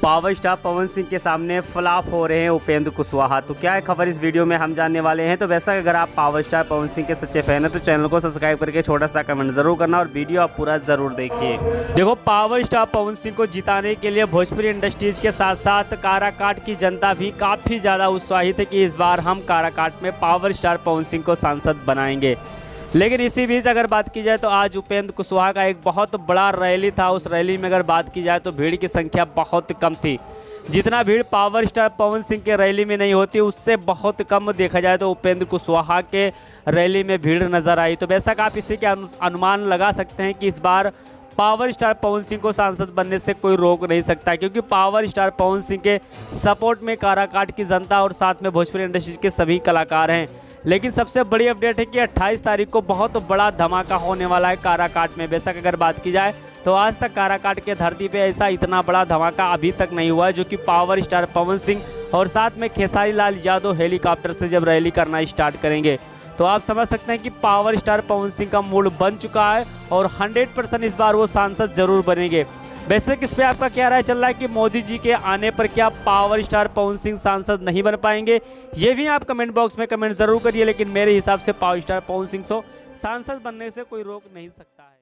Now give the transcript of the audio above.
Power star Pawan Singh के सामने flop हो रहे हैं उपेंद्र कुशवाहा। तो क्या है खबर, इस वीडियो में हम जानने वाले हैं। तो वैसा अगर आप पावर स्टार पवन सिंह के सच्चे फैन हैं तो चैनल को सब्सक्राइब करके छोटा सा कमेंट जरूर करना और वीडियो आप पूरा जरूर देखिए। देखो, पावर स्टार पवन सिंह को जिताने के लिए भोजपुरी इंडस्ट्रीज के साथ साथ काराकाट की जनता भी काफी ज्यादा उत्साहित है कि इस बार हम काराकाट में पावर स्टार पवन सिंह को सांसद बनाएंगे। लेकिन इसी बीच अगर बात की जाए तो आज उपेंद्र कुशवाहा का एक बहुत बड़ा रैली था। उस रैली में अगर बात की जाए तो भीड़ की संख्या बहुत कम थी। जितना भीड़ पावर स्टार पवन सिंह के रैली में नहीं होती उससे बहुत कम देखा जाए तो उपेंद्र कुशवाहा के रैली में भीड़ नजर आई। तो बेशक आप इसी के अनुमान लगा सकते हैं कि इस बार पावर स्टार पवन सिंह को सांसद बनने से कोई रोक नहीं सकता, क्योंकि पावर स्टार पवन सिंह के सपोर्ट में काराकाट की जनता और साथ में भोजपुरी इंडस्ट्रीज के सभी कलाकार हैं। लेकिन सबसे बड़ी अपडेट है कि 28 तारीख को बहुत बड़ा धमाका होने वाला है काराकाट में। बेशक अगर बात की जाए तो आज तक काराकाट के धरती पे ऐसा इतना बड़ा धमाका अभी तक नहीं हुआ है, जो कि पावर स्टार पवन सिंह और साथ में खेसारी लाल यादव हेलीकॉप्टर से जब रैली करना स्टार्ट करेंगे तो आप समझ सकते हैं कि पावर स्टार पवन सिंह का मूड बन चुका है और 100% इस बार वो सांसद जरूर बनेंगे। वैसे किस पे आपका क्या राय चल रहा है कि मोदी जी के आने पर क्या पावर स्टार पवन सिंह सांसद नहीं बन पाएंगे? ये भी आप कमेंट बॉक्स में कमेंट जरूर करिए। लेकिन मेरे हिसाब से पावर स्टार पवन सिंह को सांसद बनने से कोई रोक नहीं सकता है।